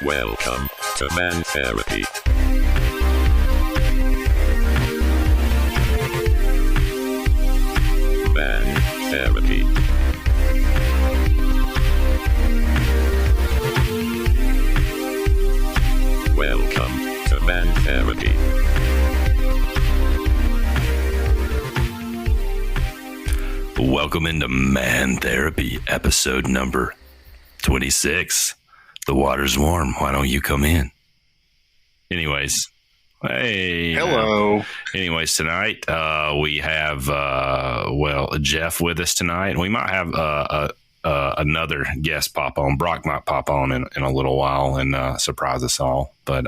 Welcome to Mantherapy. Mantherapy. Welcome to Mantherapy. Welcome into Mantherapy, episode number 26. The water's warm. Why don't you come in? Anyways, hey. Hello. Anyways, tonight we have, Jeff with us tonight. We might have another guest pop on. Brock might pop on in a little while and surprise us all. But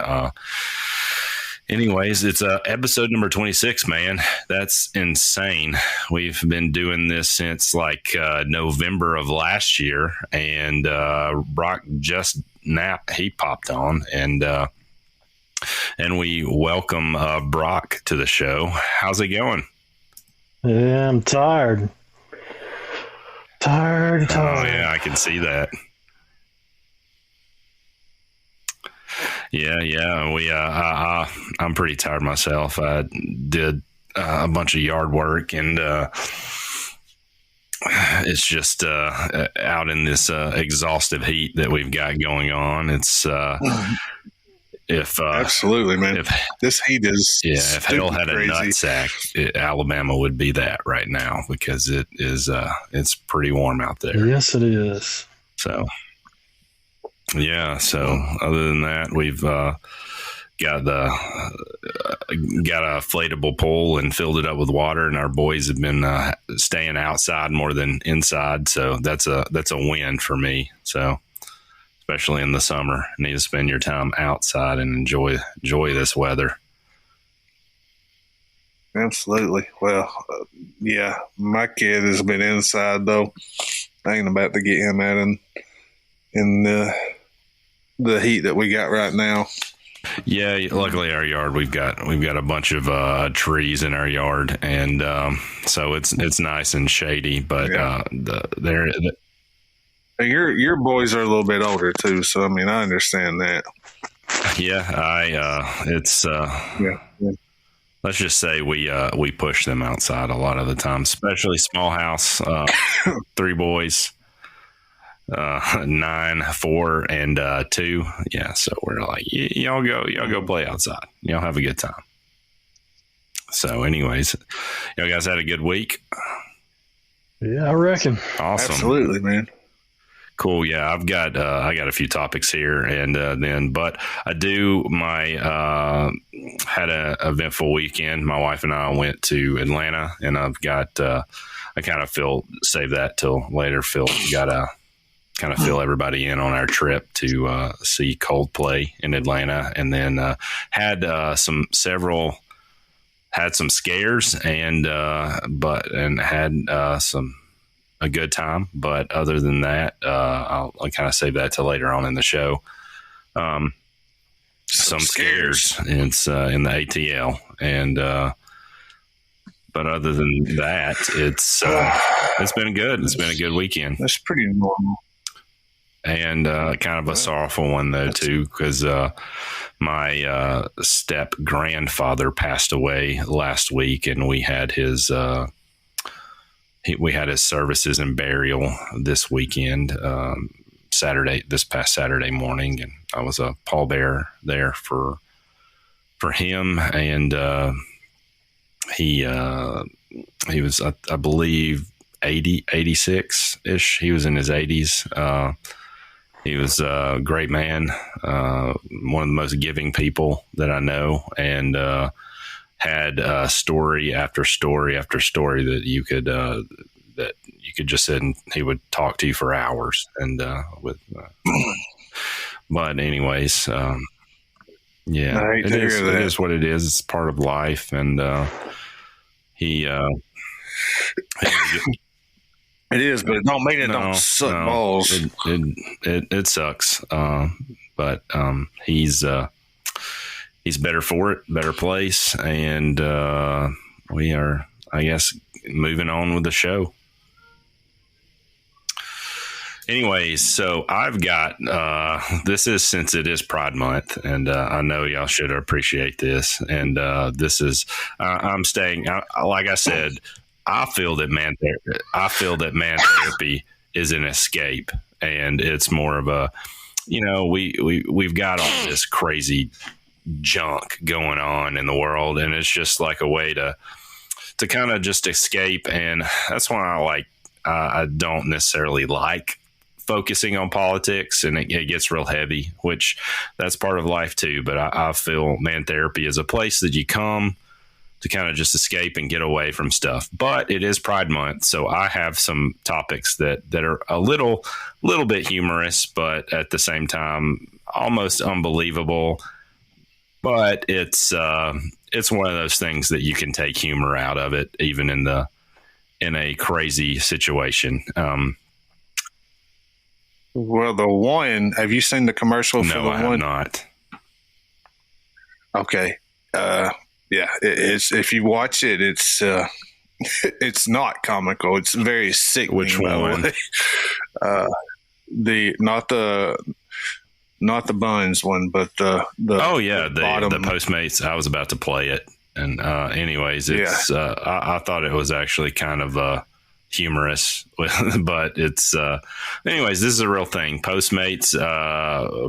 anyways, it's episode number 26, man. That's insane. We've been doing this since like November of last year, and Brock just he popped on, and we welcome Brock to the show. How's it going? Yeah, I'm tired. Tired. Oh yeah, I can see that. Yeah. I'm pretty tired myself. I did a bunch of yard work, and it's just out in this exhaustive heat that we've got going on. It's absolutely, man. This heat is if hell had a nutsack, Alabama would be that right now, because it is it's pretty warm out there. Yes, it is. So. Yeah. So other than that, we've got a inflatable pool and filled it up with water, and our boys have been staying outside more than inside. So that's a win for me. So especially in the summer, you need to spend your time outside and enjoy this weather. Absolutely. Well, yeah, my kid has been inside though. I ain't about to get him out in the heat that we got right now. Yeah, luckily our yard, we've got a bunch of trees in our yard, and so it's nice and shady. But your boys are a little bit older too, so I mean I understand that. Yeah, let's just say we push them outside a lot of the time, especially small house. 3 boys. 9, 4, and 2. Yeah, so we're like, y'all go play outside. Y'all have a good time. So, anyways, y'all guys had a good week. Yeah, I reckon. Awesome, absolutely, man. Cool. Yeah, I got a few topics here, and but I had an eventful weekend. My wife and I went to Atlanta, and I've got I kind of save that till later. Got to kind of fill everybody in on our trip to see Coldplay in Atlanta, and then had some scares and had a good time. But other than that, I'll kind of save that till later on in the show. Some scares. It's in the ATL, and but other than that, it's been good. It's been a good weekend. That's pretty normal. And kind of a sorrowful one though too, because my step grandfather passed away last week, and we had his services and burial this weekend, this past Saturday morning, and I was a pallbearer there for him, and he was I believe 86 ish. He was in his 80s. He was a great man, one of the most giving people that I know, and had story after story after story that you could just sit and he would talk to you for hours. And but anyways, yeah, it is what it is. It's part of life, and he. It is, but it don't mean it don't suck balls. It sucks. But he's better for it, better place, and we are, I guess, moving on with the show. Anyways, so I've got this is since it is Pride Month, and I know y'all should appreciate this. And this is I'm staying. Like I said, I feel that man therapy is an escape, and it's more of a, we've got all this crazy junk going on in the world, and it's just like a way to kind of just escape. And that's why I don't necessarily like focusing on politics, and it gets real heavy, which that's part of life too. But I feel man therapy is a place that you come to kind of just escape and get away from stuff. But it is Pride Month, so I have some topics that are a little bit humorous, but at the same time almost unbelievable. But it's one of those things that you can take humor out of it, even in a crazy situation. Well, the one, have you seen the commercial for the one? No, I have not. Okay. Yeah, it's if you watch it, it's it's not comical. It's very sickening. Which one? Not the buns one, but the bottom. The Postmates. I was about to play it, and anyways, it's I thought it was actually kind of humorous, but it's anyways, this is a real thing. Postmates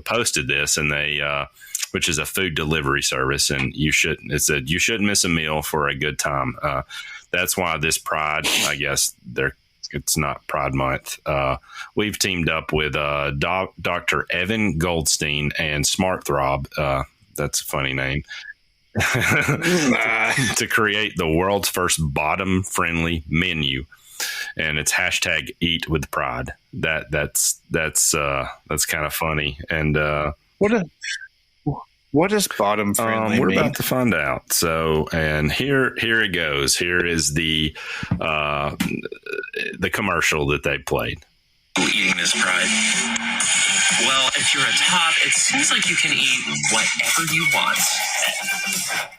posted this, and they which is a food delivery service, and it said you shouldn't miss a meal for a good time. That's why this Pride, I guess it's not Pride Month. We've teamed up with Dr. Evan Goldstein and Smart Throb. That's a funny name. To create the world's first bottom-friendly menu, and it's hashtag Eat with Pride. That's kind of funny. And what is bottom friendly? We're about to find out. So, and here it goes. Here is the commercial that they played. Eating this Pride. Well, if you're a top, it seems like you can eat whatever you want.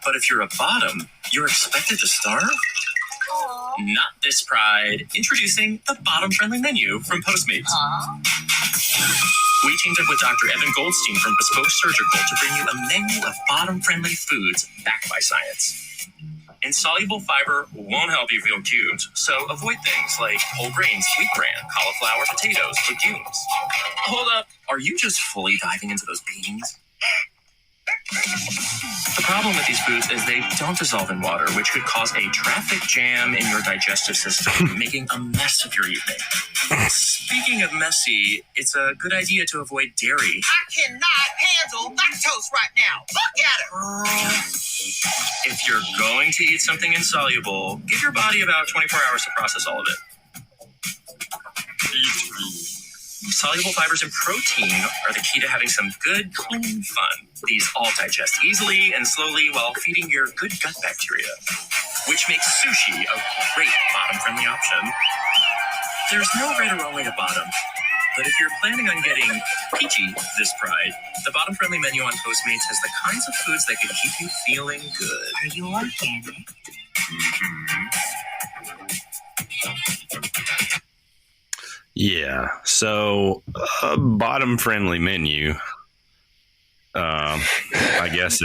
But if you're a bottom, you're expected to starve? Not this Pride. Introducing the bottom-friendly menu from Postmates. We teamed up with Dr. Evan Goldstein from Bespoke Surgical to bring you a menu of bottom-friendly foods backed by science. Insoluble fiber won't help you feel cute, so avoid things like whole grains, wheat bran, cauliflower, potatoes, legumes. Hold up, are you just fully diving into those beans? The problem with these foods is they don't dissolve in water, which could cause a traffic jam in your digestive system, making a mess of your evening. Speaking of messy, it's a good idea to avoid dairy. I cannot handle lactose right now. Look at it. If you're going to eat something insoluble, give your body about 24 hours to process all of it. Soluble fibers and protein are the key to having some good, clean fun. These all digest easily and slowly while feeding your good gut bacteria, which makes sushi a great bottom-friendly option. There's no right or wrong way to bottom, but if you're planning on getting peachy this Pride, the bottom-friendly menu on Postmates has the kinds of foods that can keep you feeling good. Are you organic? Yeah, so bottom friendly menu. I guess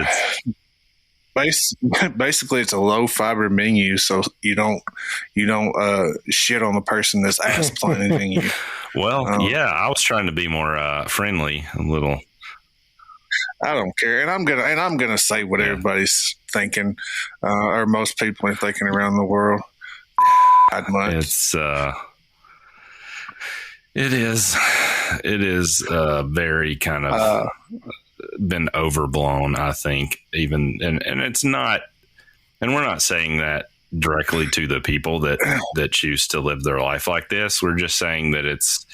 it's basically it's a low fiber menu, so you don't shit on the person that's ass planting you. Well, I was trying to be more friendly, a little. I don't care, and I'm gonna say what everybody's thinking, or most people are thinking around the world. It's It is very kind of been overblown, I think, even, and it's not, and we're not saying that directly to the people that choose to live their life like this. We're just saying that it's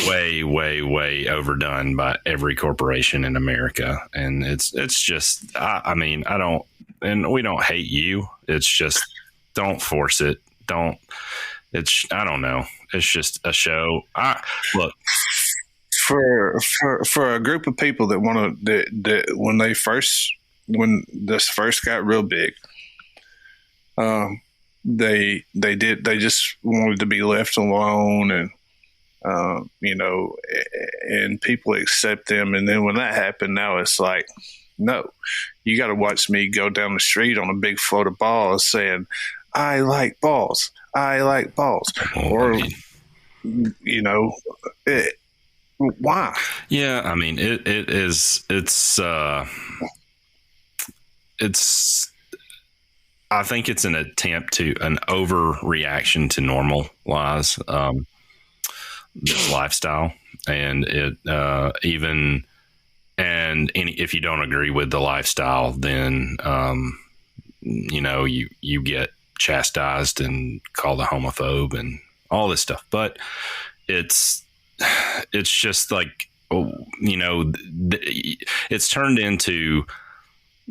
way, way, way overdone by every corporation in America. And it's just, I mean, we don't hate you. It's just, don't force it. I don't know. It's just a show. Look, for a group of people that want to, that when this first got real big, they just wanted to be left alone, and and people accept them. And then when that happened, now it's like, no, you got to watch me go down the street on a big float of balls saying, I like balls. I like balls. Or, why? Yeah, I mean, it's I think it's an attempt to an overreaction to normalize this lifestyle, and if you don't agree with the lifestyle, then you get chastised and called a homophobe and all this stuff. But it's just like, it's turned into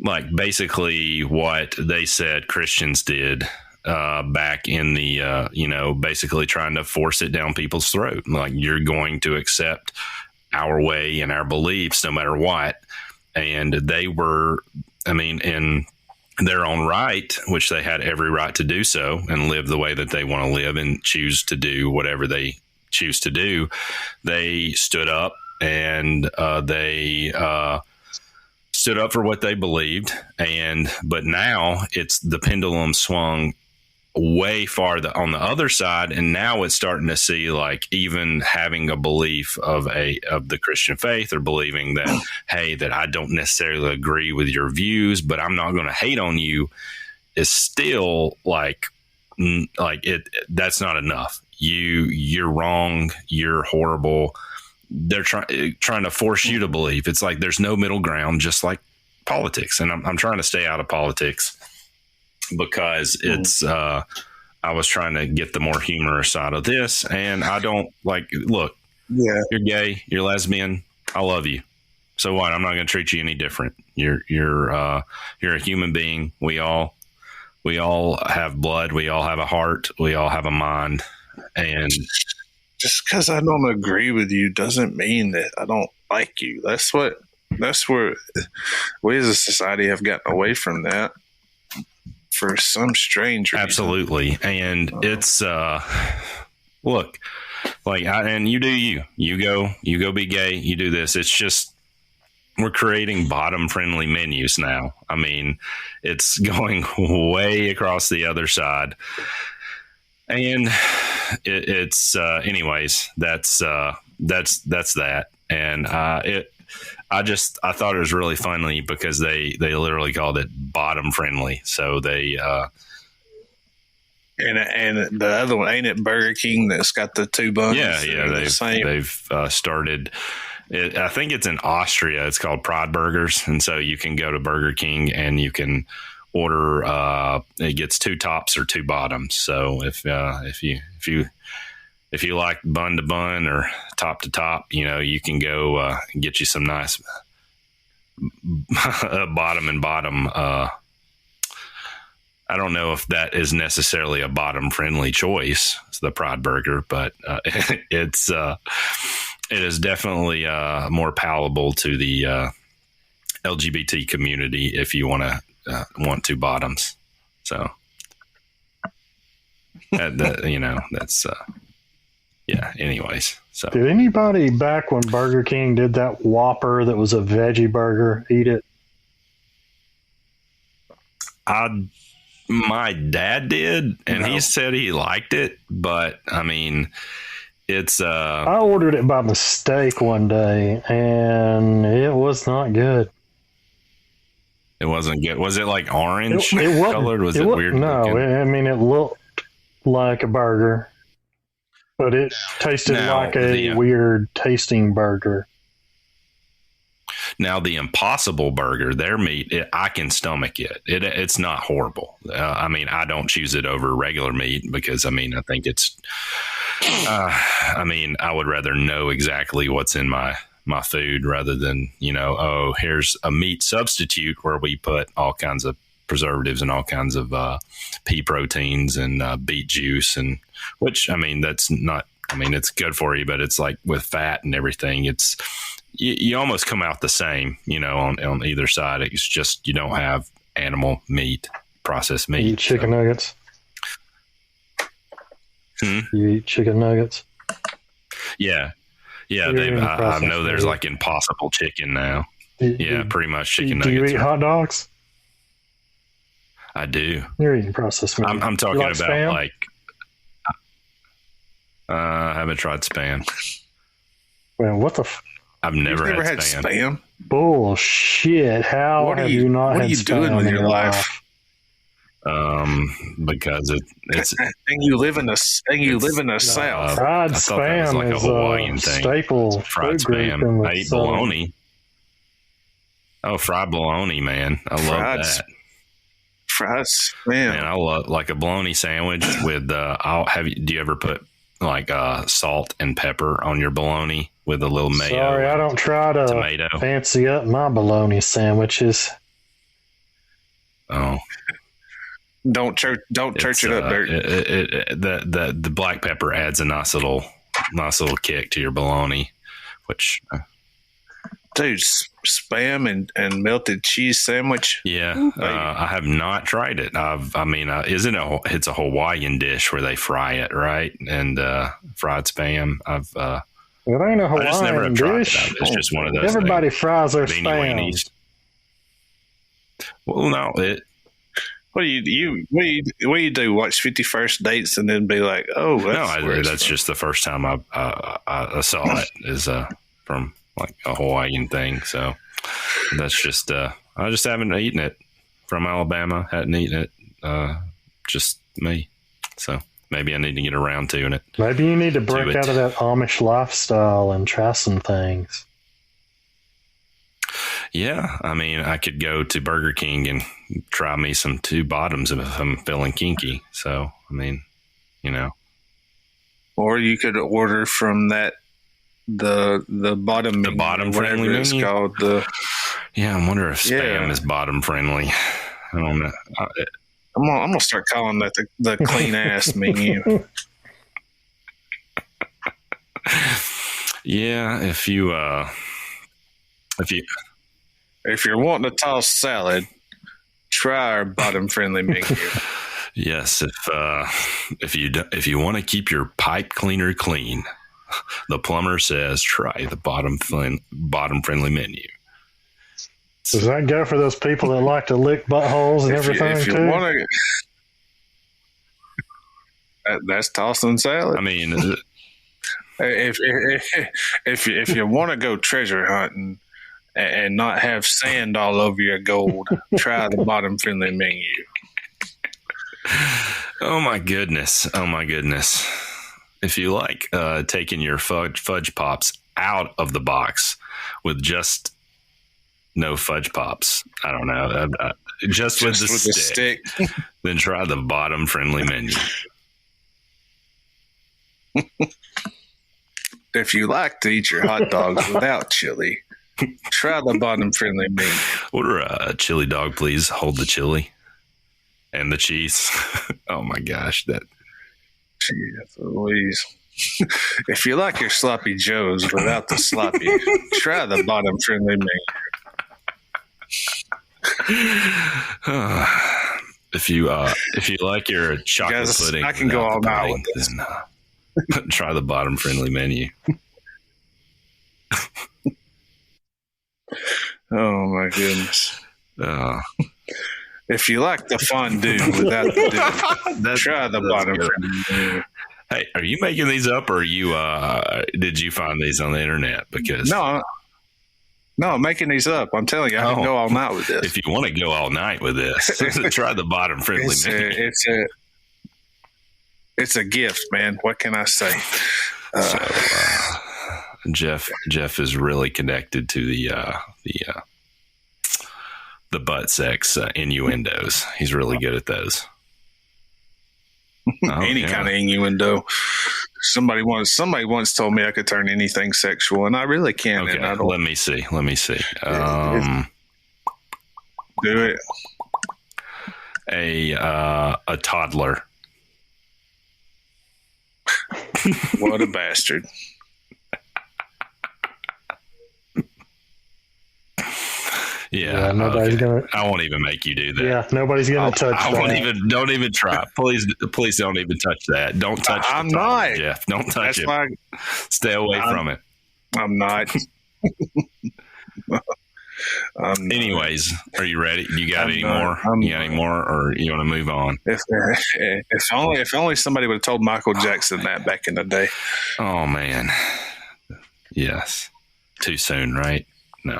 like basically what they said Christians did back in the, basically trying to force it down people's throat. Like, you're going to accept our way and our beliefs no matter what. And they were, in their own right, which they had every right to do so and live the way that they want to live and choose to do whatever they choose to do. They stood up and they stood up for what they believed. But now it's the pendulum swung way far on the other side, and now it's starting to see like even having a belief of the Christian faith, or believing that hey, that I don't necessarily agree with your views, but I'm not going to hate on you, is still like it. That's not enough. You're wrong. You're horrible. They're trying to force you to believe. It's like there's no middle ground, just like politics. And I'm trying to stay out of politics because it's I was trying to get the more humorous side of this, and I don't look, you're gay, you're lesbian, I love you. So what? I'm not going to treat you any different. You're a human being. We all have blood. We all have a heart. We all have a mind. And just because I don't agree with you doesn't mean that I don't like you. That's where we as a society have gotten away from that for some strange reason. Absolutely. And it's look, and you do you go be gay, you do this. It's just, we're creating bottom friendly menus now. I mean, it's going way across the other side. And it's anyways, that's that. And I thought it was really funny because they literally called it bottom friendly. So they and the other one, ain't it Burger King that's got the two buns? Yeah, they've started. I think it's in Austria. It's called Pride Burgers, and so you can go to Burger King and you can order. It gets two tops or two bottoms. So if you like bun to bun or top to top, you can go get you some nice bottom and bottom. I don't know if that is necessarily a bottom friendly choice. It's the Pride Burger, but it is definitely more palatable to the LGBT community if you want two bottoms. So that's yeah. Anyways, so did anybody back when Burger King did that Whopper that was a veggie burger eat it? My dad did, and he said he liked it, but I mean, it's I ordered it by mistake one day, and it was not good. It wasn't good. Was it like orange colored? Was it weird? No, it looked like a burger, but it tasted like a weird tasting burger. Now, the Impossible Burger, their meat, I can stomach it. It's not horrible. I don't choose it over regular meat because, I think it's, I would rather know exactly what's in my food rather than, here's a meat substitute where we put all kinds of preservatives and all kinds of pea proteins and beet juice, and which, that's not, it's good for you, but it's like with fat and everything, it's, you almost come out the same, on either side. It's just you don't have animal meat, processed meat. You eat chicken nuggets? You eat chicken nuggets? Yeah. Yeah, You're I know there's like Impossible Chicken now. Pretty much chicken nuggets. Do you eat hot dogs? I do. You're eating processed meat. I'm talking about Spam? like. I haven't tried Spam. Well, what the? I've never had Spam. Bullshit! How have you not had Spam? What are you doing with your life? Because it's and you live in the South. Fried I thought that was Spam like a is Hawaiian a thing. staple Fried food group Spam. in the I eat Southern- bologna. Oh, fried bologna, man! I love that. Fried Spam. Man, I love like a bologna sandwich with. Do you ever put like salt and pepper on your bologna with a little mayo? Sorry, I don't try to tomato. fancy up my bologna sandwiches. Oh. Don't church it up, Dirt. The black pepper adds a nice little kick to your bologna, which dude, Spam and melted cheese sandwich. Yeah, I have not tried it. It's a Hawaiian dish where they fry it, right? And fried Spam. It ain't a Hawaiian I just never have tried dish. it. It's just one of those. Everybody things. fries their Beanie Spam. weenies. Well, no, What do you do? Watch 50 First Dates and then be like, oh, that's just the first time I saw it is from like a Hawaiian thing. So that's just I just haven't eaten it from Alabama. Hadn't eaten it. Just me. So maybe I need to get around to it. Maybe you need to break out of that Amish lifestyle and try some things. Yeah, I mean, I could go to Burger King and try me some two bottoms if I'm feeling kinky. So, I mean, or you could order from that the bottom friendly menu. It's called Yeah, I wonder if Spam is bottom friendly. I don't know. I'm gonna start calling that the clean ass menu. Yeah, if you're wanting to toss salad, try our bottom friendly menu. Yes, if you want to keep your pipe cleaner clean, the plumber says try the bottom friendly menu. Does that go for those people that like to lick buttholes and everything if you too? Want to, that's tossing salad. I mean, if you want to go treasure hunting and not have sand all over your gold, try the bottom friendly menu. Oh my goodness. If you like taking your fudge pops out of the box with just no fudge pops, I don't know, just with the stick, then try the bottom friendly menu. If you like to eat your hot dogs without chili, try the bottom friendly menu. Order a chili dog, please. Hold the chili and the cheese. Oh my gosh, that. Jeez Louise. If you like your sloppy joes without the sloppy, try the bottom friendly menu. If you like your chocolate guys, pudding, I can go all night with this. Then, try the bottom friendly menu. Oh my goodness. If you like the fondue without the dew, try the bottom friendly menu. Hey, are you making these up, or did you find these on the internet? Because no, I'm making these up. I'm telling you, I can go all night with this. If you want to go all night with this, try the bottom friendly menu. It's a gift, man. What can I say? Jeff is really connected to the butt sex innuendos. He's really good at those. Any kind of innuendo. Somebody once told me I could turn anything sexual, and I really can. Okay, and I don't. Let me see. Do it. A toddler. What a bastard. Yeah, nobody's gonna. I won't even make you do that. Yeah, nobody's gonna touch I that. won't even. Don't even try. Please don't even touch that. Don't touch. I'm the top, not. Jeff. Don't touch That's it. why Stay away from it. I'm not. Anyways, are you ready? You got any more? You got any more, or you want to move on? If only somebody would have told Michael Jackson that back in the day. Oh man, yes. Too soon, right? No.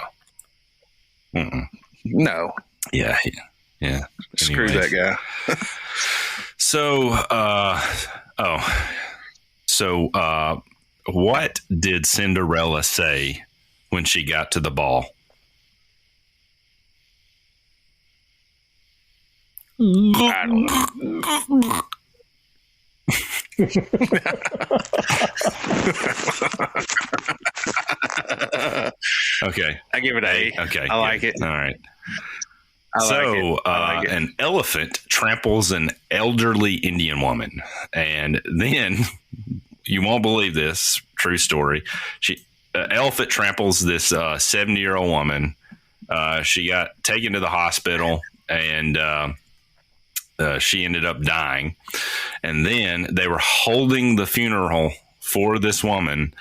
No. Yeah. Screw Anyways. that guy. So, what did Cinderella say when she got to the ball? I don't know. Okay. I give it an A. Okay. I like it. All right. I like it. An elephant tramples an elderly Indian woman. And then, you won't believe this, true story. Elephant tramples this 70-year-old woman. She got taken to the hospital, and she ended up dying. And then they were holding the funeral for this woman,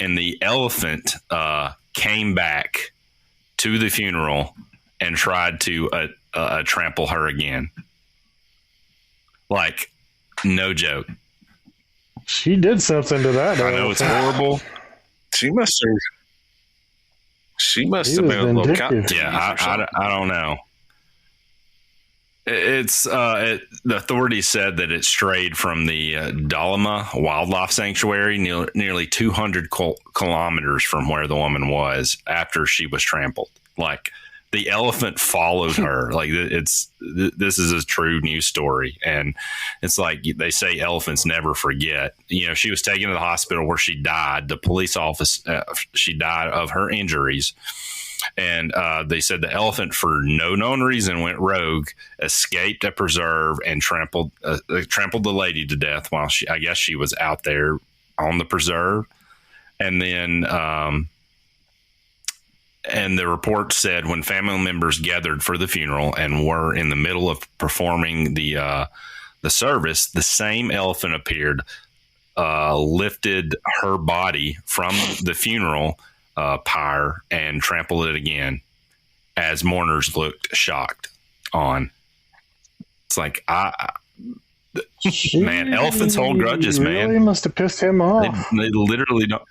and the elephant came back to the funeral and tried to trample her again. Like, no joke. She did something to that. I know it's horrible. She must have been a little vindictive. Yeah, I don't know. The authorities said that it strayed from the Dalima Wildlife Sanctuary, nearly 200 kilometers from where the woman was after she was trampled. Like, the elephant followed her. Like, this is a true news story, and it's like they say elephants never forget. You know, she was taken to the hospital where she died. The police office, she died of her injuries. And they said the elephant, for no known reason, went rogue, escaped a preserve, and trampled the lady to death while I guess she was out there on the preserve. And then, and the report said when family members gathered for the funeral and were in the middle of performing the service, the same elephant appeared, lifted her body from the funeral pyre and trampled it again as mourners looked shocked on. It's like, man, elephants hold grudges, man. Really must have pissed him off. They literally don't.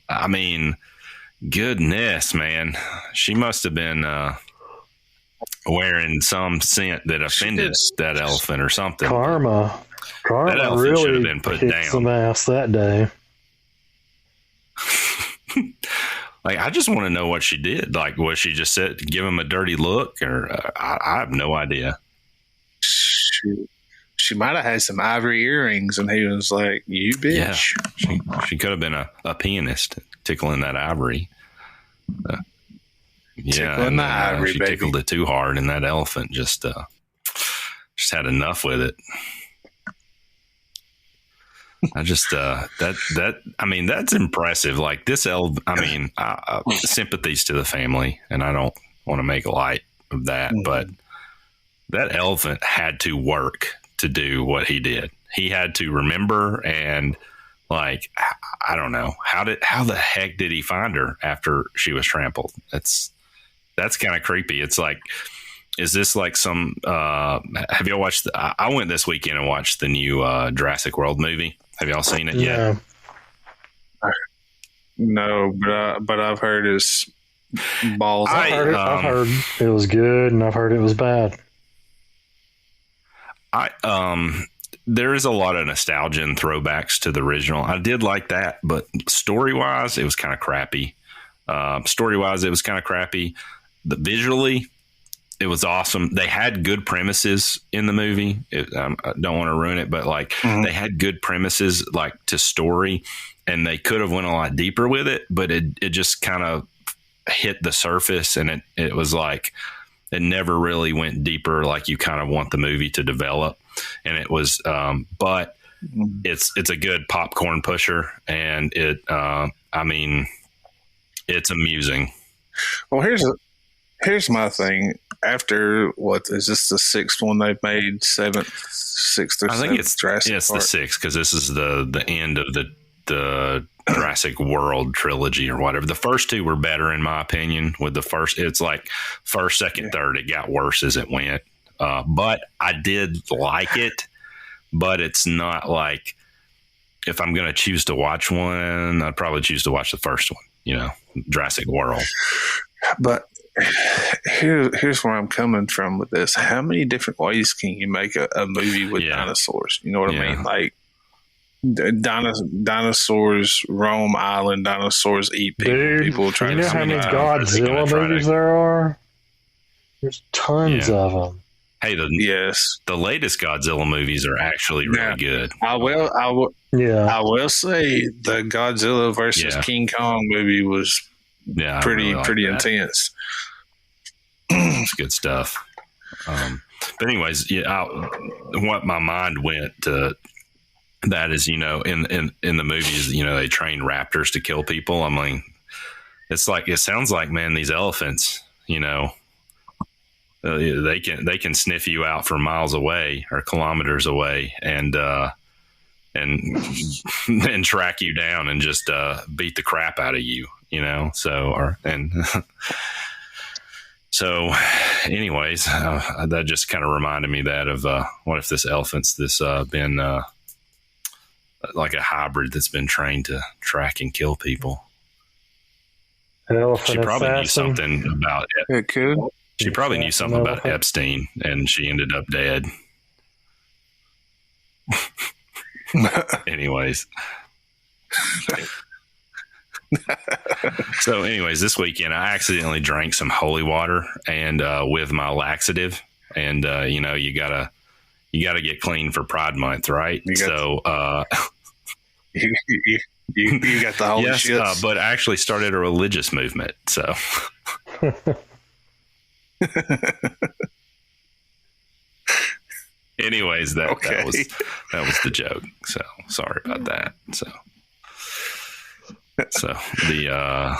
I mean, goodness, man. She must have been wearing some scent that offended that elephant or something. Karma That elephant really should have been put hit down. some ass that day. Like, I just want to know what she did. Like, was she just said, give him a dirty look, or I have no idea. She might have had some ivory earrings, and he was like, "You bitch." Yeah, she could have been a pianist tickling that ivory. Tickling the ivory, she baby. tickled it too hard, and that elephant just had enough with it. I just I mean, that's impressive. Like, this sympathies to the family, and I don't want to make light of that, but that elephant had to work to do what he did. He had to remember, and like, I don't know how the heck did he find her after she was trampled? That's kind of creepy. It's like, is this like some? Have y'all watched? I went this weekend and watched the new Jurassic World movie. Have y'all seen it yet? No, but I've heard his balls. I've heard it was good, and I've heard it was bad. There is a lot of nostalgia and throwbacks to the original. I did like that, but story-wise, it was kind of crappy. Visually, it was awesome. They had good premises in the movie. I don't want to ruin it, but like, they had good premises, like, to story, and they could have went a lot deeper with it, but it just kind of hit the surface, and it was like, it never really went deeper like you kind of want the movie to develop. And it was, but it's a good popcorn pusher, and I mean, it's amusing. Well, Here's my thing. After what is this the sixth one they've made? Sixth or I think it's Jurassic it's Park? the sixth because this is the end of the Jurassic World trilogy or whatever. The first two were better in my opinion. With the first, it's like first, second, third. It got worse as it went, but I did like it. But it's not like if I'm going to choose to watch one, I'd probably choose to watch the first one. Jurassic World. But here's where I'm coming from with this. How many different ways can you make a movie with dinosaurs? You know what I mean? Like dinosaurs roam island, dinosaurs eat people. Dude, people try you know how many Godzilla movies there are? There's tons of them. Hey, the latest Godzilla movies are actually really good. I will say the Godzilla versus King Kong movie was pretty intense. It's good stuff. But anyways, what my mind went to that is, in the movies, they train raptors to kill people. I mean, it sounds like, man, these elephants, they can sniff you out from miles away or kilometers away and track you down and just beat the crap out of you, So anyways, that just kind of reminded me that of what if this elephant's been like a hybrid that's been trained to track and kill people. She probably knew something about it. It could. She probably knew something about Epstein, and she ended up dead. Anyways. So anyways, this weekend I accidentally drank some holy water and with my laxative, and you gotta get clean for Pride Month, right? You got the holy shit. But I actually started a religious movement, so. Anyways, that was the joke. So sorry about that. So the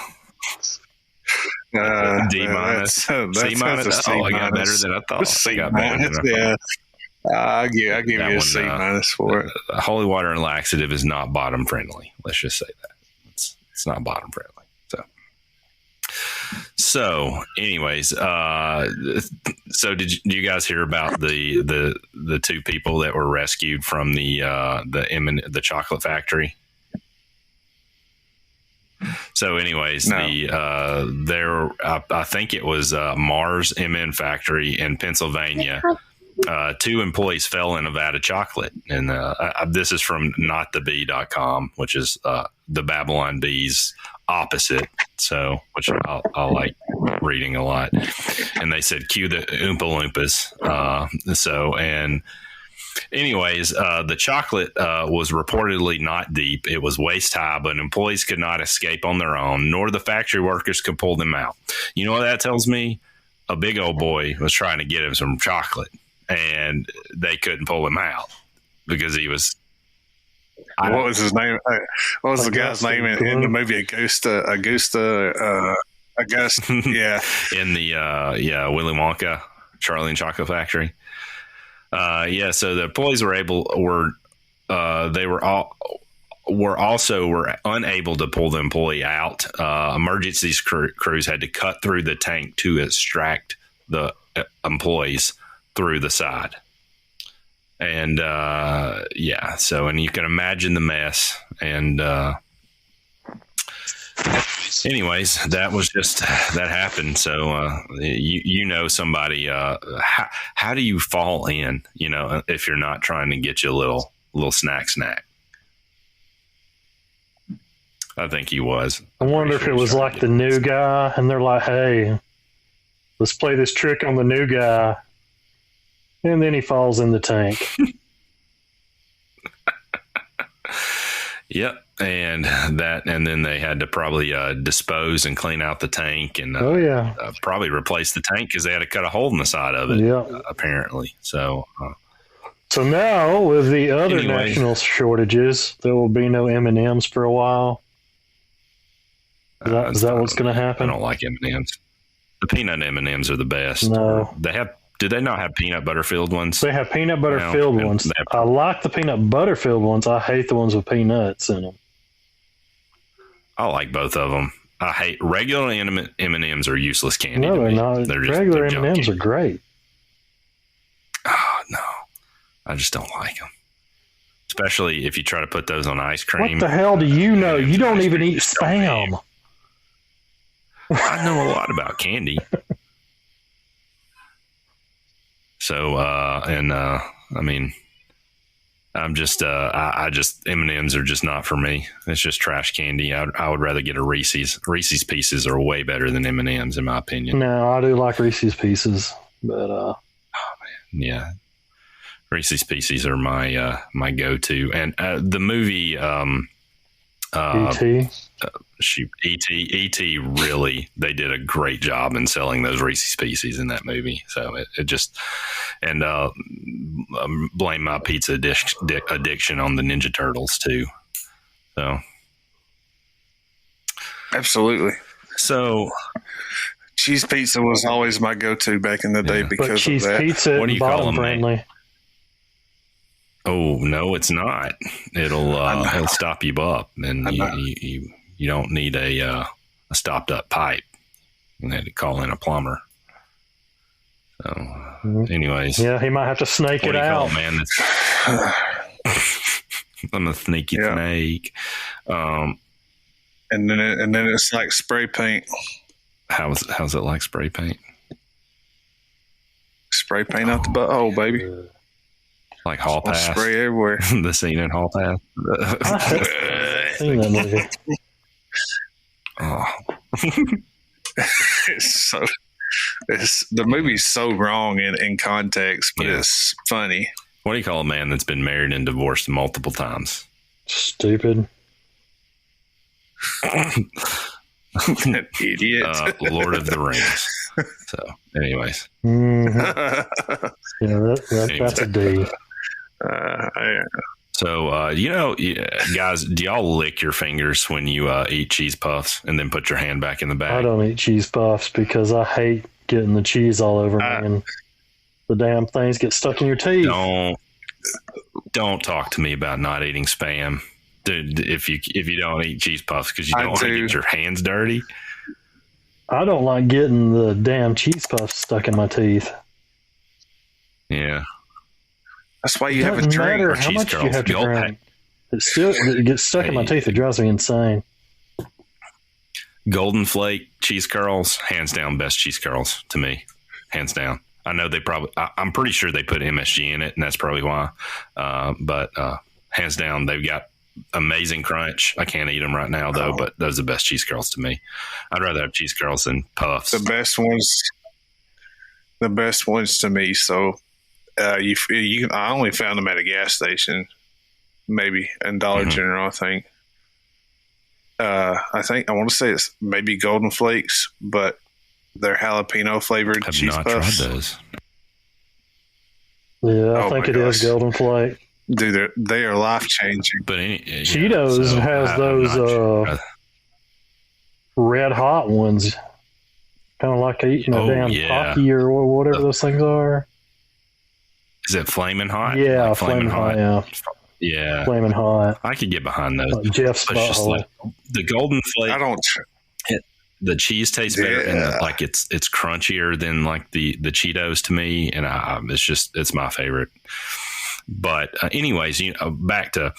D minus, C minus. Oh, I got better than I thought. C minus, yeah. I'll give you a C minus for it. Holy water and laxative is not bottom friendly. Let's just say that it's not bottom friendly. So anyways, so did you guys hear about the two people that were rescued from the chocolate factory? So anyways, no. I think it was Mars MN factory in Pennsylvania. Two employees fell in a vat of chocolate, and this is from notthebee.com, which is the Babylon Bees opposite. So, which I like reading a lot. And they said, cue the Oompa Loompas. Anyways, the chocolate was reportedly not deep. It was waist high, but employees could not escape on their own, nor the factory workers could pull them out. You know what that tells me? A big old boy was trying to get him some chocolate, and they couldn't pull him out because he was. What was his name? What was the guy's name in the movie Augusta? Yeah. In the Willy Wonka, Charlie and Chocolate Factory. So the employees were unable to pull the employee out. Emergency crews had to cut through the tank to extract the employees through the side. And and you can imagine the mess. And anyways, that happened. So somebody, how do you fall in, if you're not trying to get you a little snack? I think he was. I wonder if it was like the new guy, and they're like, hey, let's play this trick on the new guy. And then he falls in the tank. Yep. And then they had to probably dispose and clean out the tank and probably replace the tank because they had to cut a hole in the side of it, apparently. So now with the other national shortages, there will be no M&Ms for a while. Is that what's going to happen? I don't like M&Ms. The peanut M&Ms are the best. No. Do they not have peanut butter filled ones? They have peanut butter filled ones. I like the peanut butter filled ones. I hate the ones with peanuts in them. I like both of them. I hate regular M&Ms are useless candy. No, to they're me. not. They're Regular they're M&Ms junky. are great. Oh, no, I just don't like them. Especially if you try to put those on ice cream. What the hell do you know? You don't even eat Spam. I know a lot about candy. So, I mean, I'm just, I just, M&Ms are just not for me. It's just trash candy. I would rather get a Reese's. Reese's Pieces are way better than M&Ms in my opinion. No, I do like Reese's Pieces, but yeah, Reese's Pieces are my my go-to. And the movie, E.T. E.T. really, they did a great job in selling those Reese's Pieces in that movie. So it just, and blame my pizza addiction on the Ninja Turtles too. So Absolutely. So cheese pizza was always my go-to back in the day because But cheese of that. pizza What do is you call bottom them, friendly. oh no, it's not. It'll stop you up, and you don't need a stopped up pipe. You had to call in a plumber. So, anyways, Yeah, he might have to snake what it do you call out. it, man? I'm a sneaky snake. And then it's like spray paint. How's it like spray paint? Spray paint out the butthole, baby. Like Hall I'll Pass? spray everywhere. The scene in Hall Pass? I've seen that movie. Oh, The movie's so wrong in context, but Yeah. it's funny. what do you call a man that's been married and divorced multiple times? Stupid. Idiot. Lord of the Rings. So, anyways. Mhm. Yeah, that's a D. So, guys, do y'all lick your fingers when you eat cheese puffs and then put your hand back in the I bag? don't eat cheese puffs because I hate getting the cheese all over me and the damn things get stuck in your teeth. Don't talk to me about not eating Spam. Dude, if you don't eat cheese puffs because you I don't want to do. get your hands dirty. I don't like getting the damn cheese puffs stuck in my teeth. Yeah. That's why you have a Doesn't drink. matter or how cheese much you curls. have to You'll drink. It gets stuck in my teeth. It drives me insane. Golden Flake cheese curls, hands down, best cheese curls to me, hands down. I know I'm pretty sure they put MSG in it, and that's probably why. But hands down, they've got amazing crunch. I can't eat them right now though, but those are the best cheese curls to me. I'd rather have cheese curls than puffs. The best ones to me. So I only found them at a gas station, maybe, and Dollar General. I think I want to say it's maybe Golden Flakes, but they're jalapeno flavored Have cheese not puffs. tried those. Yeah, I Oh think my it is gosh. Golden Flake. Dude, they are life changing. But Cheetos has those red hot ones, kind of like eating a damn Pocky or whatever those things are. Is it Flamin' Hot? Yeah, Like Flamin' Hot. Yeah, Yeah. Flamin' Hot. I could get behind those. Like Jeff's But it's just butthole. like the Golden Flake. I don't. The cheese tastes better, and it's crunchier than like the Cheetos to me, and it's my favorite. But anyways, back to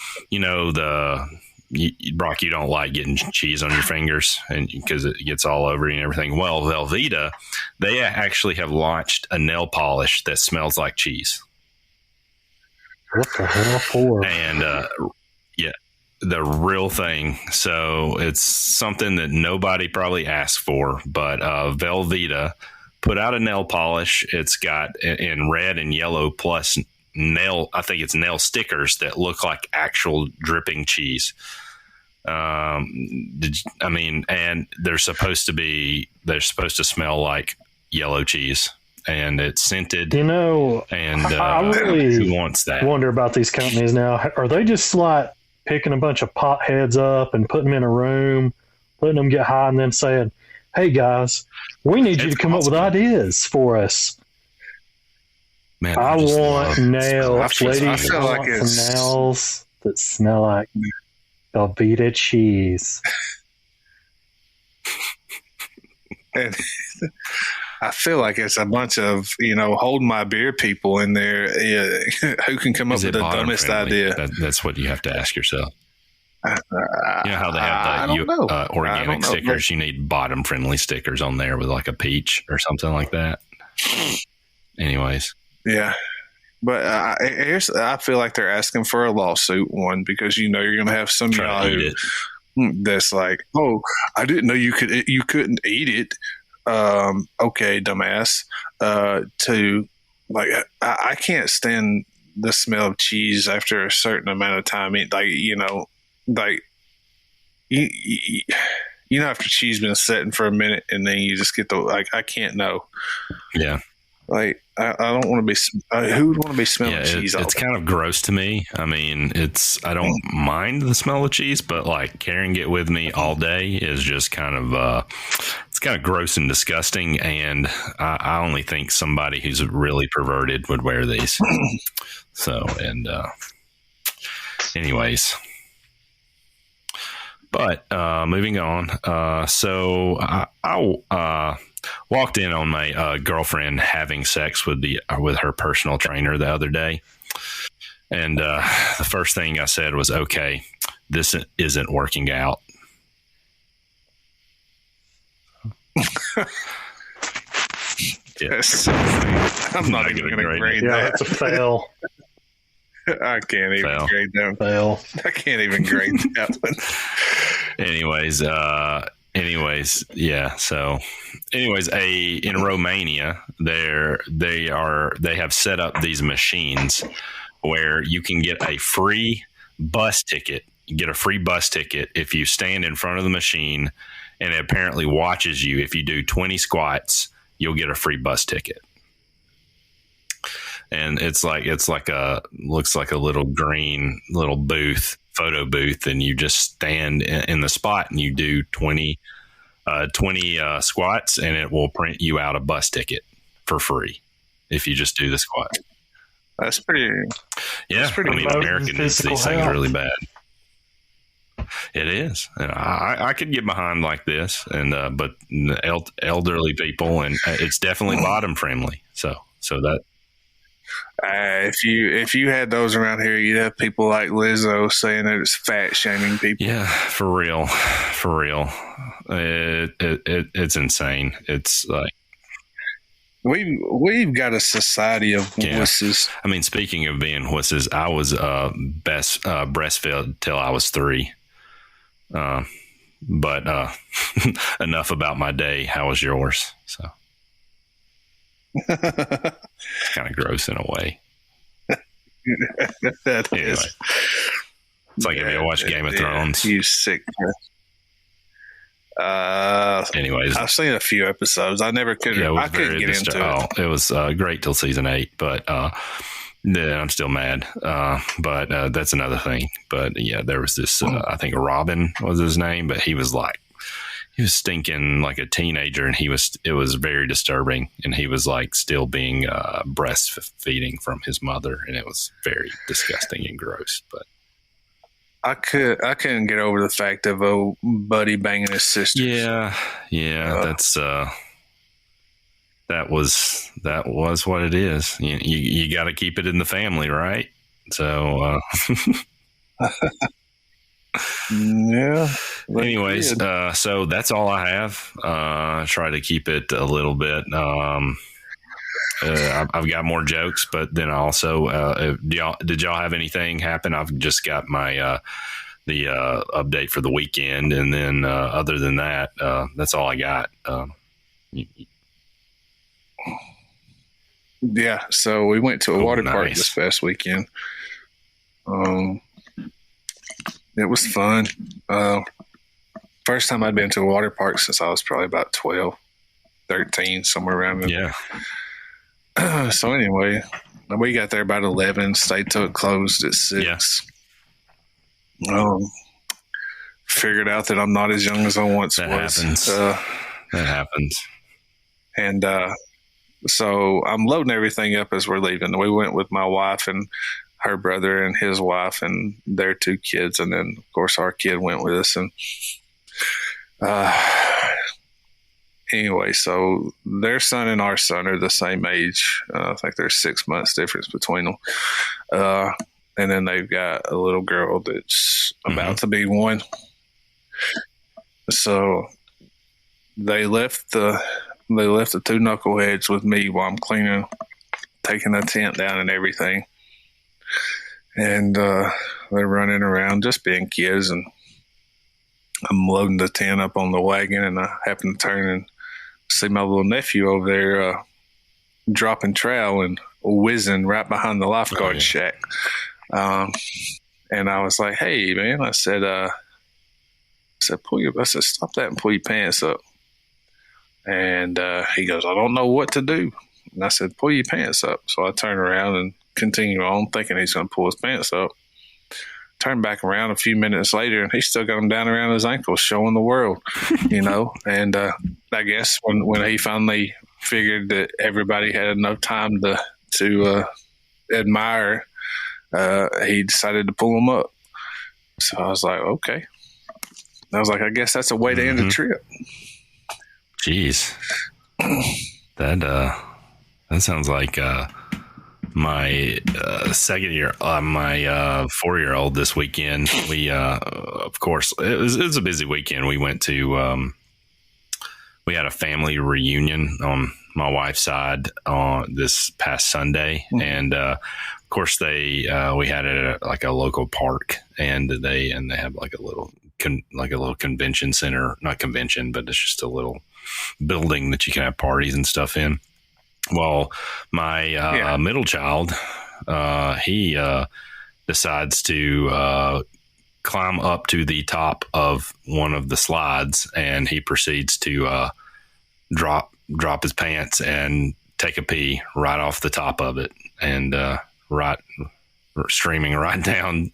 Brock, you don't like getting cheese on your fingers, and because it gets all over you and everything. Well, Velveeta, they actually have launched a nail polish that smells like cheese. What the hell for? And the real thing. So it's something that nobody probably asked for, but Velveeta put out a nail polish. It's got in red and yellow plus nail stickers that look like actual dripping cheese. And they're supposed to smell like yellow cheese, and it's scented. And I really who wants that? wonder about these companies now. Are they just like picking a bunch of potheads up and putting them in a room, letting them get high, and then saying, hey guys, we need you to come up with ideas for us. Man, I want nails, ladies. I feel like want some nails that smell like Velveeta cheese. And I feel like it's a bunch of, hold my beer people in there who can come up with the dumbest friendly? idea. That's what you have to ask yourself. You know how they have the organic stickers? You need bottom friendly stickers on there with like a peach or something like that. Anyways. Yeah. But I feel like they're asking for a lawsuit one because you're going to have some yahoo that's like, oh, I didn't know you couldn't eat it. Okay, dumbass. I can't stand the smell of cheese after a certain amount of time. After cheese been sitting for a minute and then you just get I can't know. Yeah. I don't want to be. Who would want to be smelling cheese? It's kind of gross to me. I mean, I don't mind the smell of cheese, but like carrying it with me all day is just kind of it's kind of gross and disgusting. And I only think somebody who's really perverted would wear these. So anyways. But moving on. So I walked in on my girlfriend having sex with her personal trainer the other day, and the first thing I said was, "Okay, this isn't working out." Yes, I'm not even going to grade that. Yeah, that's a fail. I can't even grade that. Fail. I can't even grade that one. Anyways, yeah. So, in Romania, they have set up these machines where you can get a free bus ticket. You get a free bus ticket if you stand in front of the machine, and it apparently watches you. If you do 20 squats, you'll get a free bus ticket. And looks like a little green photo booth, and you just stand in the spot and you do 20 squats, and it will print you out a bus ticket for free if you just do the squat. That's pretty. Yeah, that's pretty. Americans these things really bad. It is. And I could get behind like this, and but elderly people, and it's definitely bottom friendly. So that. If you had those around here, you'd have people like Lizzo saying that it's fat shaming people. Yeah, for real. It's insane. It's like we've got a society of wusses. I mean, speaking of being wusses, I was breastfed till I was 3. But enough about my day. How was yours? So. It's kind of gross in a way. That is. It's like if you watch Game of Thrones. You sick. Anyways, I've seen a few episodes. I never could. I couldn't get into it. It was great till season 8, but yeah, I'm still mad. But that's another thing. But yeah, there was this. I think Robin was his name, but he was stinking like a teenager, and it was very disturbing, and he was like still being breastfeeding from his mother, and it was very disgusting and gross. But I couldn't get over the fact of a buddy banging his sister. Yeah, that's that was what it is. You got to keep it in the family, right? So. Yeah. Anyways, so that's all I have. Try to keep it a little bit. I've got more jokes, but then also, did y'all have anything happen? I've just got my the update for the weekend, and then other than that, that's all I got. Yeah. So we went to a water park this past weekend. It was fun. First time I'd been to a water park since I was probably about 12, 13, somewhere around there. Yeah. So anyway, we got there about 11, stayed till it closed at 6. Yeah. Figured out that I'm not as young as I once was. Happens. that happens. And so I'm loading everything up as we're leaving. We went with my wife and her brother and his wife and their 2 kids. And then, of course, our kid went with us. And anyway, so their son and our son are the same age. I think there's 6 months difference between them. And then they've got a little girl that's about to be 1. So they left the 2 knuckleheads with me while I'm cleaning, taking the tent down and everything. And they're running around just being kids. And I'm loading the tent up on the wagon, and I happen to turn and see my little nephew over there dropping trowel and whizzing right behind the lifeguard shack. And I was like, "Hey, man," I said, "Stop that and pull your pants up." And he goes, "I don't know what to do." And I said, "Pull your pants up." So I turn around and continue on, thinking he's going to pull his pants up. Turn back around a few minutes later, and he's still got them down around his ankles, showing the world, And I guess when he finally figured that everybody had enough time to admire, he decided to pull them up. So I was like, okay. I was like, I guess that's a way to end the trip. Jeez, that sounds like my second year, my 4-year-old this weekend. We of course it was a busy weekend. We went to we had a family reunion on my wife's side on this past Sunday, and of course we had it at like a local park, and they have like a little convention center, not convention, but it's just a little building that you can have parties and stuff in. Well, my middle child, he decides to climb up to the top of one of the slides, and he proceeds to drop his pants and take a pee right off the top of it, and streaming right down,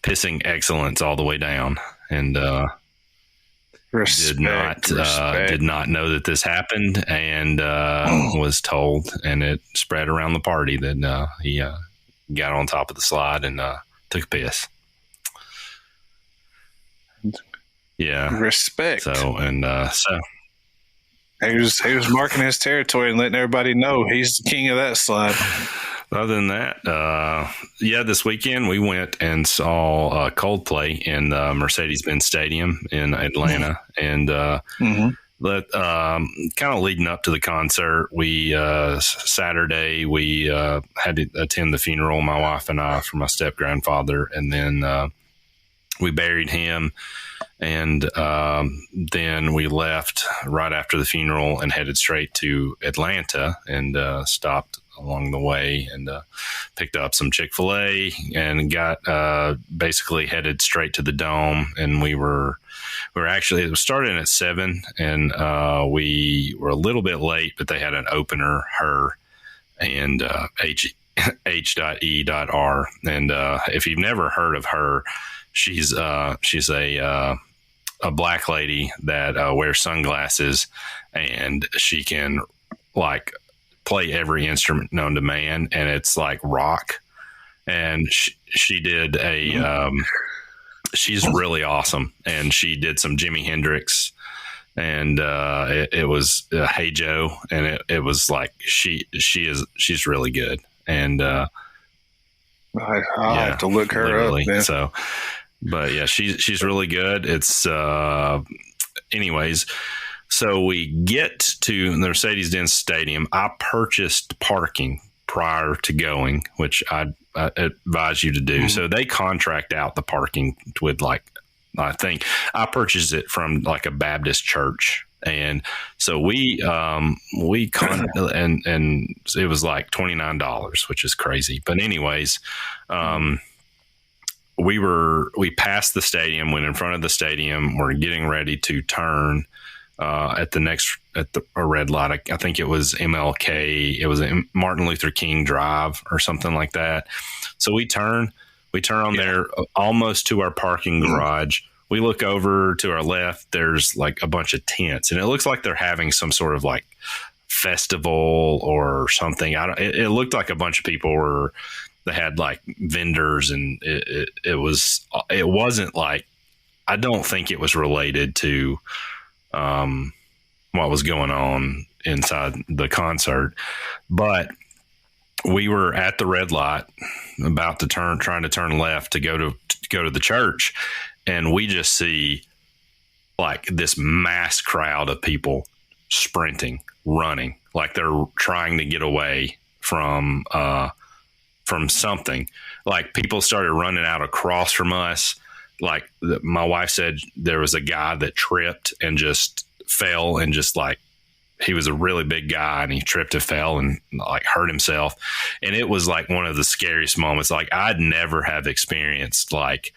pissing excellence all the way down, and did not know that this happened, and was told, and it spread around the party that he got on top of the slide and took a piss. Yeah, respect. So he was marking his territory and letting everybody know he's the king of that slide. Other than that, this weekend we went and saw Coldplay in the Mercedes-Benz Stadium in Atlanta, and kind of leading up to the concert, we Saturday we had to attend the funeral, my wife and I, for my step grandfather, and then we buried him, and then we left right after the funeral and headed straight to Atlanta, and stopped along the way and picked up some Chick-fil-A and got basically headed straight to the Dome. And we were actually, it was starting at 7, and we were a little bit late, but they had an opener, Her, and H.E.R. And if you've never heard of Her, she's a black lady that wears sunglasses, and she can play every instrument known to man, and it's like rock. And she did she's really awesome, and she did some Jimi Hendrix, and it was Hey Joe, and it was like she's really good, and I'll have to look her up, man. So, but yeah, she's really good. It's anyways. So we get to the Mercedes-Benz Stadium. I purchased parking prior to going, which I advise you to do. So they contract out the parking with I think I purchased it from like a Baptist church. And so and it was like $29, which is crazy. But anyways, we passed the stadium, went in front of the stadium. We're getting ready to turn at a red light. I think it was MLK. It was Martin Luther King Drive or something like that. So we turn on there almost to our parking garage. we look over to our left, there's like a bunch of tents, and it looks like they're having some sort of like festival or something. It looked like a bunch of people they had like vendors, and it wasn't like, I don't think it was related to what was going on inside the concert. But we were at the red light about to trying to turn left to go to the church, and we just see like this mass crowd of people sprinting, running, like they're trying to get away from something. Like people started running out across from us. Like my wife said, there was a guy that tripped and just fell, and just like, he was a really big guy, and he tripped and fell and like hurt himself. And it was like one of the scariest moments. Like I'd never have experienced like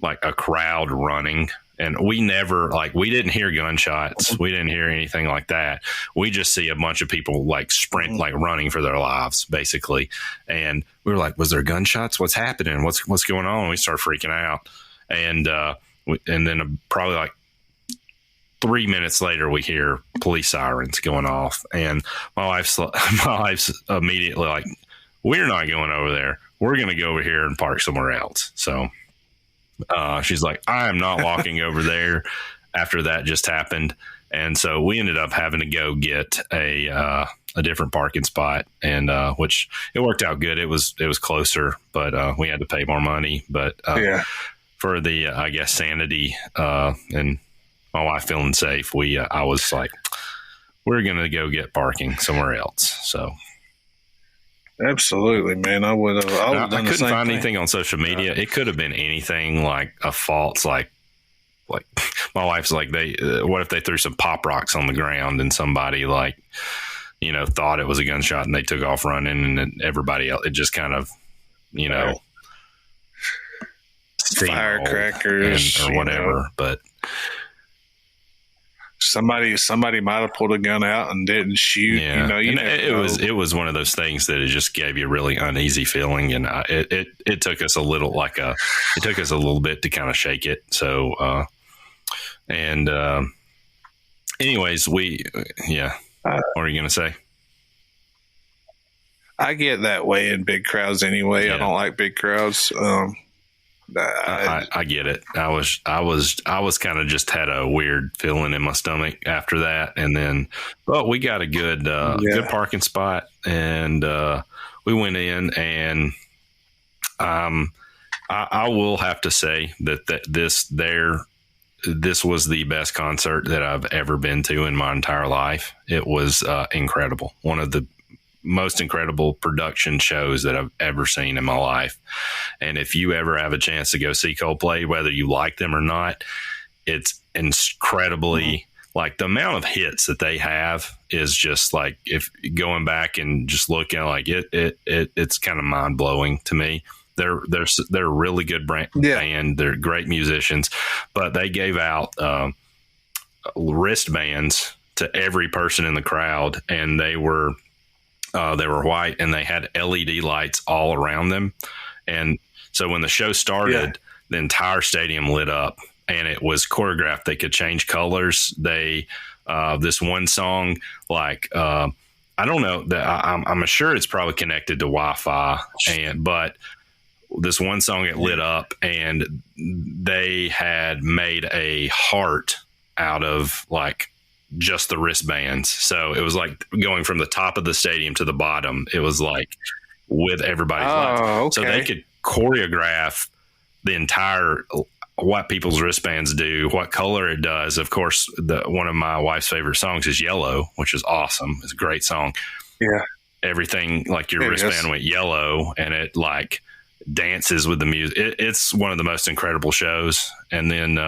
a crowd running. And we didn't hear gunshots. We didn't hear anything like that. We just see a bunch of people like sprint, like running for their lives, basically. And we were like, was there gunshots? What's happening? What's going on? We started freaking out. And then probably like 3 minutes later, we hear police sirens going off. And my wife's immediately like, we're not going over there. We're going to go over here and park somewhere else. So she's like, I am not walking over there after that just happened. And so we ended up having to go get a different parking spot, and which it worked out good. It was closer, but we had to pay more money. But for the I guess sanity and my wife feeling safe, I was like, we're gonna go get parking somewhere else. So. Absolutely, man. I would have. I couldn't find anything on social media. It could have been anything, like a false, like my wife's like, what if they threw some pop rocks on the ground and somebody like, thought it was a gunshot and they took off running, and then everybody else, it just kind of, firecrackers or whatever. But somebody might have pulled a gun out and didn't shoot. Yeah. It was one of those things that it just gave you a really uneasy feeling, and it took us a little bit to kind of shake it. So anyways, what are you gonna say? I get that way in big crowds anyway. I don't like big crowds. I get it. I was kind of just had a weird feeling in my stomach after that. And then, but we got a good parking spot, and we went in, and I will have to say that this was the best concert that I've ever been to in my entire life. It was incredible. One of the most incredible production shows that I've ever seen in my life. And if you ever have a chance to go see Coldplay, whether you like them or not, it's incredibly, like, the amount of hits that they have is just like, if going back and just looking, like it's kind of mind blowing to me. They're a really good band. They're great musicians, but they gave out wristbands to every person in the crowd, and they were white, and they had LED lights all around them. And so when the show started, the entire stadium lit up, and it was choreographed. They could change colors. This one song, like, I don't know that I'm sure it's probably connected to Wi-Fi, but this one song, it lit up, and they had made a heart out of like just the wristbands. So it was like going from the top of the stadium to the bottom. It was like with everybody's lights. Okay. So they could choreograph the entire, what people's wristbands do, what color it does. Of course, one of my wife's favorite songs is Yellow, which is awesome. It's a great song. Yeah. Everything, like your wristband went yellow, and it like dances with the music. It's one of the most incredible shows. And then,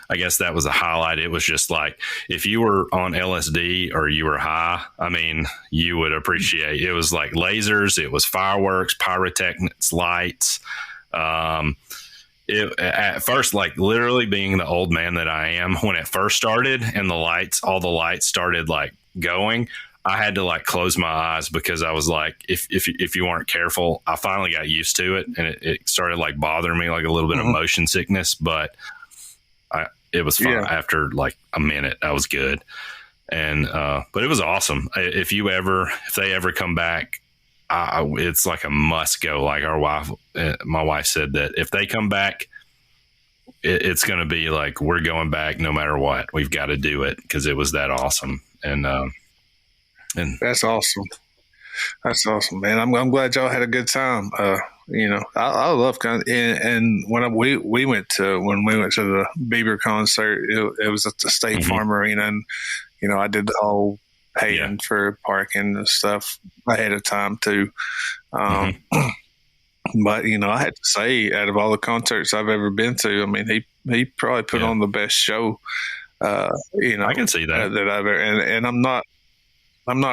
I guess that was a highlight. It was just like, if you were on LSD or you were high, I mean, you would appreciate it. Was like lasers, it was fireworks, pyrotechnics, lights. At first, like, literally being the old man that I am, when it first started and all the lights started like going, I had to like close my eyes because I was like, if you weren't careful, I finally got used to it, and it started like bothering me, like a little bit of motion sickness, but it was fine. After like a minute, I was good. And, but it was awesome. If they ever come back, it's like a must go. Like my wife said that if they come back, it's going to be like, we're going back no matter what. We've got to do it because it was that awesome. And that's awesome. That's awesome, man. I'm glad y'all had a good time. I love and when we went to the Bieber concert, it was at the State Farm Arena, and I did the whole paying for parking and stuff ahead of time too. But I had to say, out of all the concerts I've ever been to, I mean, he probably put on the best show. I can see that I've ever, and I'm not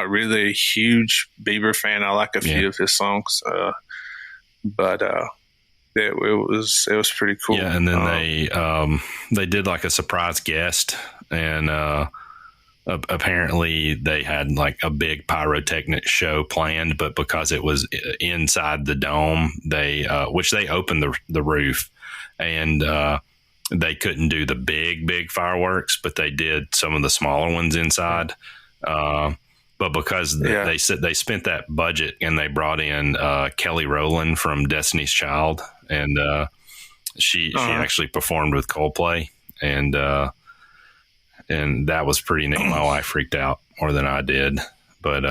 really a huge Bieber fan. I like a few of his songs, but it was pretty cool. Yeah, and then they did like a surprise guest, and apparently they had like a big pyrotechnic show planned, but because it was inside the dome, they opened the roof, and they couldn't do the big fireworks, but they did some of the smaller ones inside. But because they said they spent that budget, and they brought in Kelly Rowland from Destiny's Child, and she actually performed with Coldplay, and that was pretty neat. My wife freaked out more than I did, but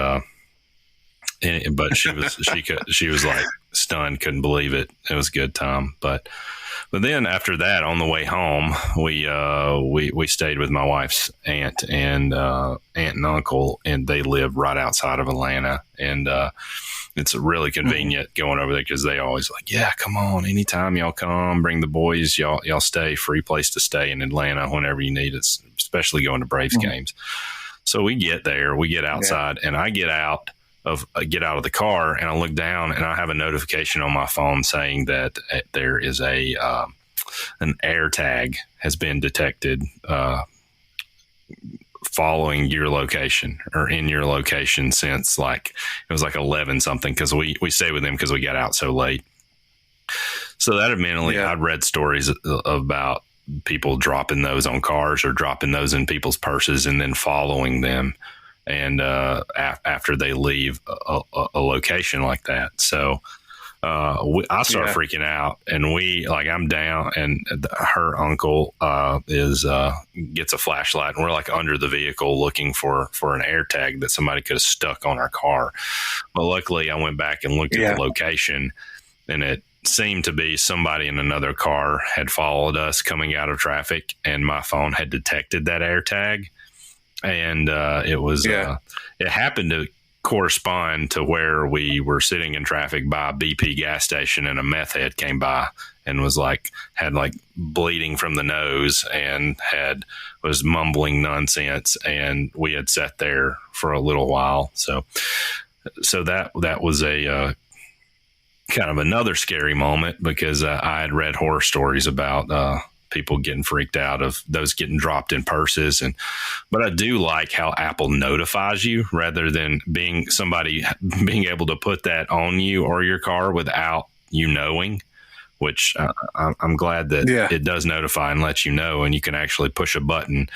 she was like stunned, couldn't believe it. It was a good time, but then after that, on the way home, we stayed with my wife's aunt and uncle, and they live right outside of Atlanta, and it's really convenient going over there because they always like, yeah, come on, anytime y'all come, bring the boys, y'all stay, free place to stay in Atlanta whenever you need it, especially going to Braves games. So we get there, we get outside, and I get out of the car, and I look down, and I have a notification on my phone saying that there is an air tag has been detected following your location, or in your location, since like it was like 11 something, because we stayed with them because we got out so late. So that immediately, I'd read stories about people dropping those on cars or dropping those in people's purses and then following them, and after they leave a location like that. So I start freaking out, and I'm down, and her uncle gets a flashlight, and we're like under the vehicle looking for an air tag that somebody could have stuck on our car. But luckily I went back and looked at the location, and it seemed to be somebody in another car had followed us coming out of traffic, and my phone had detected that air tag. And it was it happened to correspond to where we were sitting in traffic by a BP gas station, and a meth head came by and had bleeding from the nose and was mumbling nonsense, and we had sat there for a little while. So that was a kind of another scary moment, because I had read horror stories about people getting freaked out of those getting dropped in purses, but I do like how Apple notifies you rather than being able to put that on you or your car without you knowing, which I'm glad that it does notify and let you know, and you can actually push a button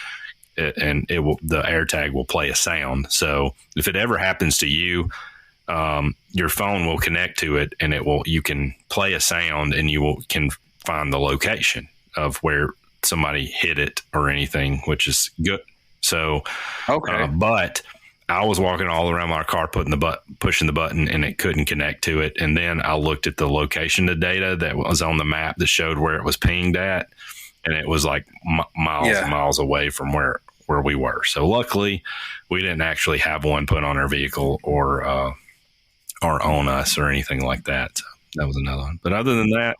and the AirTag will play a sound. So if it ever happens to you, your phone will connect to it, and you can play a sound, and can find the location of where somebody hit it or anything, which is good. So, but I was walking all around my car, pushing the button, and it couldn't connect to it. And then I looked at the location of data that was on the map that showed where it was pinged at, and it was like miles and miles away from where we were. So luckily, we didn't actually have one put on our vehicle or on us or anything like that. So that was another one. But other than that,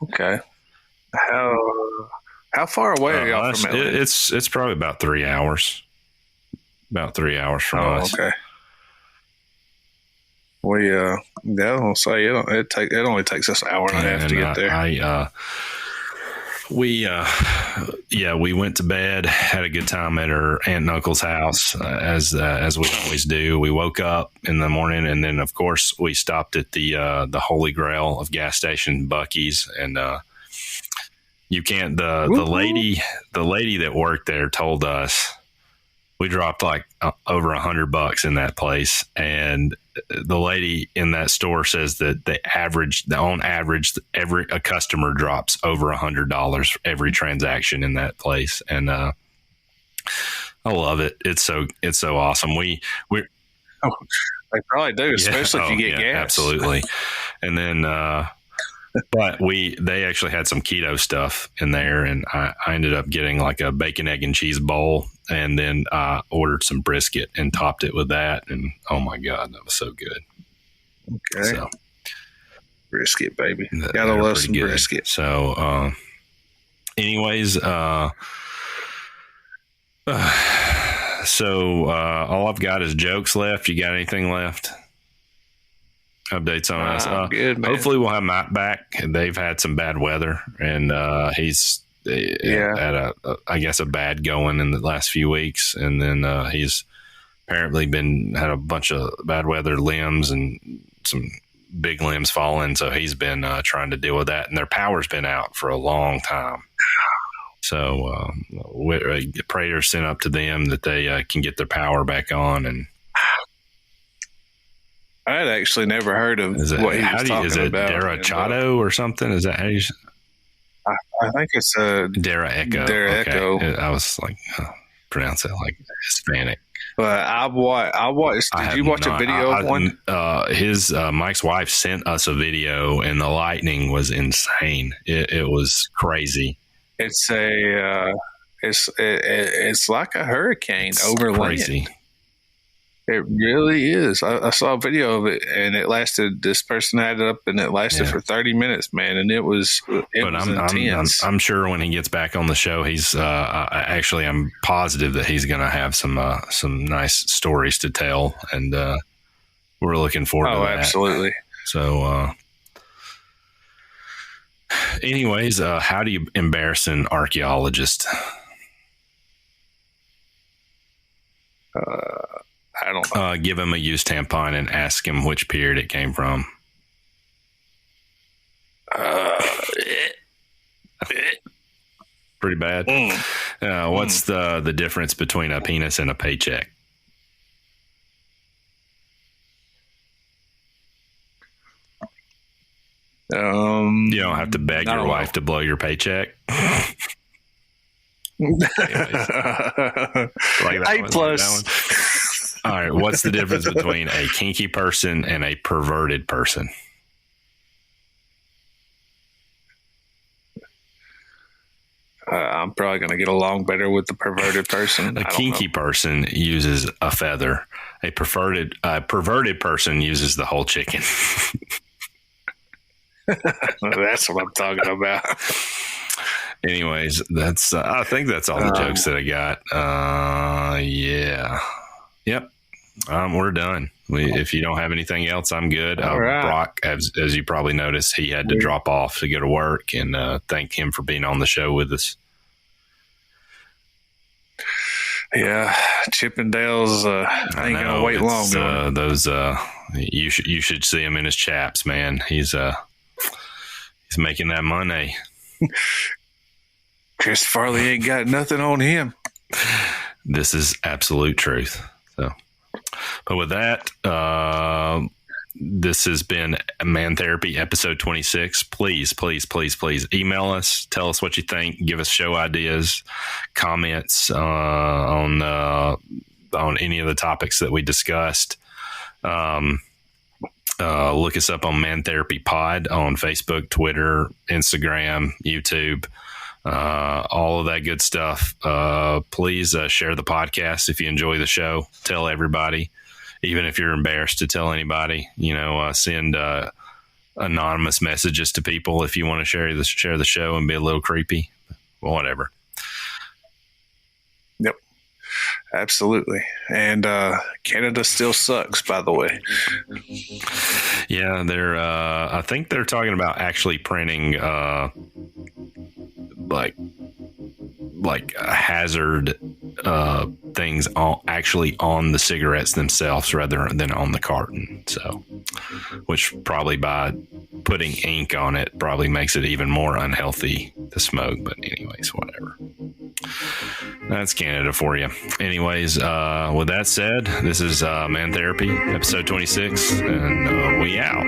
How far away are y'all from Atlanta? It's probably about 3 hours. About 3 hours from us. Okay. I'll say it only takes us an hour and a half to get there. We went to bed, had a good time at her aunt and uncle's house, as we always do. We woke up in the morning, and then of course we stopped at the Holy Grail of gas station, Buc-ee's, and you can't. The lady that worked there told us we dropped like over $100 in that place, and the lady in that store says that on average, a customer drops over $100 every transaction in that place, and I love it. It's so awesome. They probably do, especially if you get gas. Absolutely, and then. But they actually had some keto stuff in there, and I ended up getting like a bacon, egg, and cheese bowl, and then I ordered some brisket and topped it with that, and oh my God, that was so good. Okay. So, brisket, baby. Gotta love some brisket. So, anyways, all I've got is jokes left. You got anything left? Updates on us. Good, man. Hopefully we'll have Matt back. They've had some bad weather, and he's had a bad going in the last few weeks, and then he's apparently had a bunch of bad weather, limbs and some big limbs falling, so he's been trying to deal with that, and their power's been out for a long time. So prayers sent up to them that they can get their power back on. And I had actually never heard of what he was talking about. Is it Derechado or something? Is that how you? I think it's a Derecho. Derecho. Okay. I was like, pronounce it like Hispanic. But I watched. Did you watch a video of one? Mike's wife sent us a video, and the lightning was insane. It was crazy. It's it's like a hurricane over crazy. Land. It really is. I saw a video of it, and it lasted. This person had it up, and it lasted for 30 minutes, man. And it was intense. I'm sure when he gets back on the show, he's I'm positive that he's going to have some nice stories to tell, and we're looking forward to that. Oh, absolutely. So, anyways, how do you embarrass an archaeologist? I don't know. Give him a used tampon and ask him which period it came from. Pretty bad. What's the difference between a penis and a paycheck? You don't have to beg your wife to blow your paycheck. A+. All right. What's the difference between a kinky person and a perverted person? I'm probably going to get along better with the perverted person. A kinky person uses a feather. A perverted person uses the whole chicken. That's what I'm talking about. Anyways, I think that's all the jokes that I got. Yeah. Yep. We're done. If you don't have anything else, I'm good. Right. Brock, as you probably noticed, he had to drop off to go to work, and thank him for being on the show with us. Yeah, Chippendales ain't gonna wait long. You should see him in his chaps, man. He's making that money. Chris Farley ain't got nothing on him. This is absolute truth. So, but with that, this has been Mantherapy episode 26. Please email us. Tell us what you think. Give us show ideas, comments on any of the topics that we discussed. Look us up on Mantherapy Pod on Facebook, Twitter, Instagram, YouTube. All of that good stuff. Please share the podcast if you enjoy the show. Tell everybody, even if you're embarrassed to tell anybody. Send anonymous messages to people if you want to share the show and be a little creepy. Well, whatever. Yep, absolutely. And Canada still sucks, by the way. Yeah, I think they're talking about actually printing hazard things actually on the cigarettes themselves rather than on the carton. So, which probably by putting ink on it probably makes it even more unhealthy to smoke. But anyways, whatever. That's Canada for you. Anyways, with that said, this is Mantherapy, episode 26, and we out.